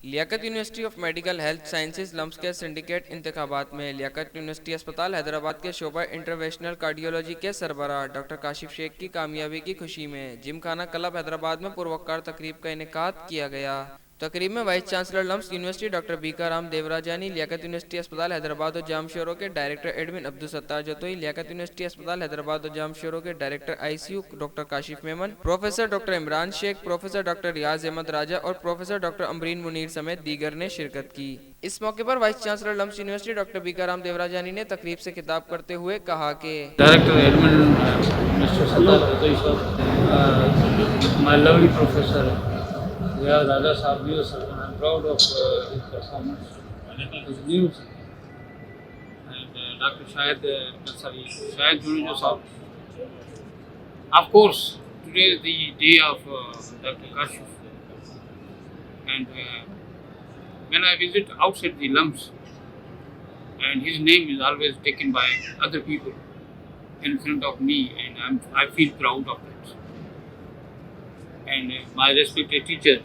Liaquat University of Medical Health Sciences LUMHS के syndicate इंतखाबात में लियाकत यूनिवर्सिटी अस्पताल हैदराबाद के शोबा इंटरवेंशनल कार्डियोलॉजी के सरबराह डॉक्टर काशिफ शेख की कामयाबी की खुशी में जिम खाना क्लब हैदराबाद में पुरवकार तकरीब का इनेकाद किया गया। तकरीब में vice chancellor LUMHS university doctor Bika Ram Devrajani, Liaquat university अस्पताल हैदराबाद और जामशोरों के director admin Abdul Sattar Jatoi, Liaquat university अस्पताल हैदराबाद और जामशोरों के director ICU doctor Kashif Memon, professor doctor Imran Shaikh, professor doctor Riaz Ahmed Raja और प्रोफेसर डॉक्टर अमरीन मुनीर समेत दीगर ने शिरकत की। इस मौके पर vice chancellor LUMHS university doctor Bika Ram Devrajani ने तकरीब से खिताब करते हुए कहा कि Director Edmund, Mr. Sattar Jatoi sir, my lovely professor, Riaz Raja Sahab, sir, and I'm proud of his performance, his news, and Dr. Shahid Junejo Sahab. Of course, today is the day of Dr. Kashif, and when I visit outside the lumps, and his name is always taken by other people in front of me, and I feel proud of that. And my respected teacher,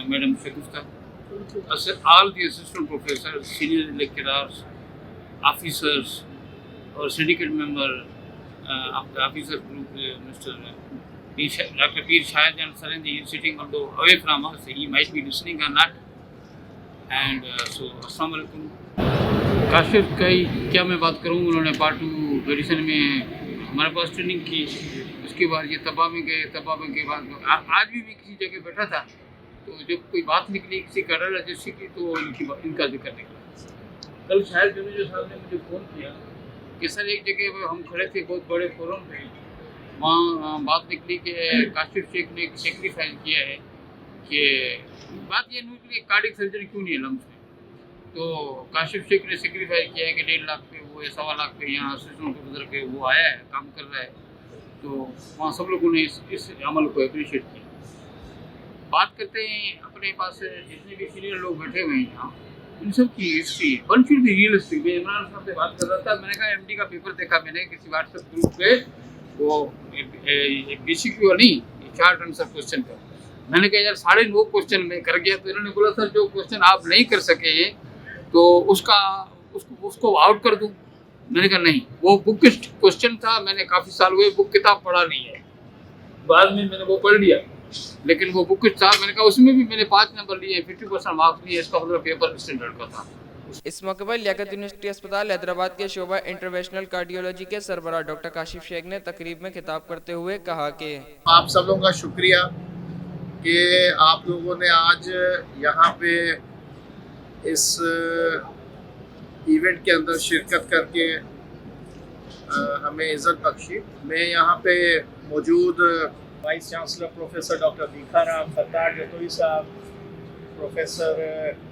Madam Shagufta, all the assistant professors, senior lecturers, officers, or syndicate member of the officer group, Mr. Dr. Peer Shahjahan Saranji is sitting although away from us, he might be listening or not. And so, Assalamu alaikum. Kashif का ही क्या मैं बात करूँ, उन्होंने part 2 addition में हमारे पास training की। उसके बाद ये तबा में गए, तबा में के बाद आज भी मैं किसी जगह बैठा था तो जब कोई बात निकली किसी कर्नल रजिस्ट्री की तो इनका जिक्र निकला। कल शायद जो साहब ने मुझे फ़ोन किया कि सर एक जगह हम खड़े थे बहुत बड़े फोरम पे, वहाँ बात निकली कि काशिफ शेख ने एक सेक्रीफाइस किया है कि बात ये निकली कार्डियक सर्जरी क्यों नहीं है लम्स में। तो काशिफ शेख ने सेक्रीफाइस किया है कि 1.5 लाख पे वो 1.25 लाख पे यहाँ असिस्टेंट प्रोफेसर पे वो आया है, काम कर रहा है। तो वहाँ सब लोगों ने इस अमल को अप्रिशिएट किया। बात करते हैं अपने पास जितने भी सीनियर लोग बैठे हुए हैं यहाँ, इन सब की history one should be realistic. मैं इमरान साहब से बात कर रहा था, मैंने कहा एमडी का पेपर देखा मैंने किसी व्हाट्सएप ग्रुप पे, वो बीसीक्यू नहीं 4 आंसर क्वेश्चन का। मैंने कहा यार 9.5 क्वेश्चन में कर गया। तो इन्होंने बोला सर जो क्वेश्चन आप नहीं कर सके तो उसको आउट कर दूं। मैंने कहा नहीं, वो बुक क्वेश्चन था, मैंने काफ़ी साल हुए बुक किताब पढ़ा नहीं है, बाद में मैंने वो पढ़ लिया, लेकिन वो बुक था। मैंने कहा उसमें भी मैंने 5 नंबर लिए, 50% मार्क्स लिए, इसका मतलब पेपर स्टैंडर्ड का था। इस मौके पर लियाकत यूनिवर्सिटी अस्पताल हैदराबाद के शोबा इंटरवेंशनल कार्डियोलॉजी के सरबराह डॉक्टर काशिफ शेख ने तकरीब में खिताब करते हुए कहा कि आप सब लोगों का शुक्रिया कि आप लोगों ने आज यहाँ पे इस इवेंट के अंदर शिरकत करके हमें इज़्ज़त बख्शी। मैं यहाँ पे मौजूद vice chancellor professor doctor Bika Ram Sattar Jatoi साहब, प्रोफेसर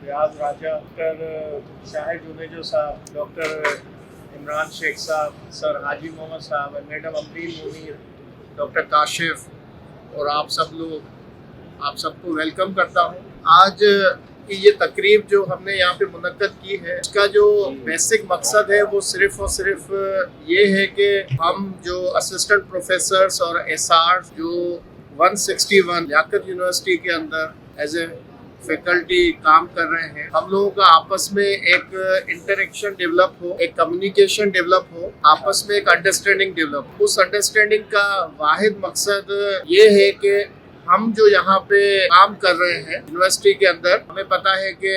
रियाज राजा, डॉक्टर शाहिद जुनेजो साहब, डॉक्टर इमरान शेख साहब, सर हाजी मोहम्मद साहब, मैडम अमरीन मुनीर, डॉक्टर काशिफ और आप सब लोग, आप सबको वेलकम करता हूँ। आज कि ये तकरीब जो हमने यहाँ पे मुनक्कद की है, इसका जो बेसिक मकसद है वो सिर्फ और सिर्फ ये है कि हम जो असिस्टेंट प्रोफेसर्स और एसआर जो 161 लियाकत यूनिवर्सिटी के अंदर एज ए फैकल्टी काम कर रहे हैं, हम लोगों का आपस में एक इंटरेक्शन डेवलप हो, एक कम्युनिकेशन डेवलप हो, आपस में एक अंडरस्टैंडिंग डेवलप हो। उस अंडरस्टैंडिंग का वाहिद मकसद ये है कि हम जो यहाँ पे काम कर रहे हैं यूनिवर्सिटी के अंदर, हमें पता है कि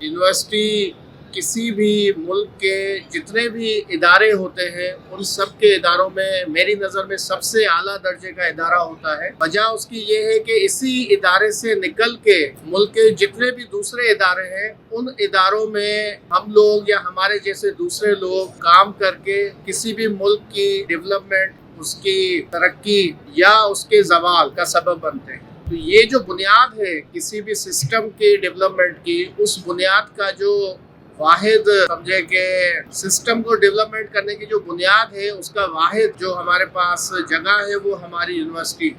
यूनिवर्सिटी किसी भी मुल्क के जितने भी इदारे होते हैं उन सब के इदारों में मेरी नज़र में सबसे आला दर्जे का इदारा होता है। वजह उसकी ये है कि इसी इदारे से निकल के मुल्क के जितने भी दूसरे इदारे हैं उन इदारों में हम लोग या हमारे जैसे दूसरे लोग काम करके किसी भी मुल्क की डेवलपमेंट, उसकी तरक्की या उसके जवाल का सबब बनते हैं। तो ये जो बुनियाद है किसी भी सिस्टम की डेवलपमेंट की, उस बुनियाद का जो वाहिद समझे कि सिस्टम को डेवलपमेंट करने की जो बुनियाद है उसका वाहिद जो हमारे पास जगह है वो हमारी यूनिवर्सिटी है।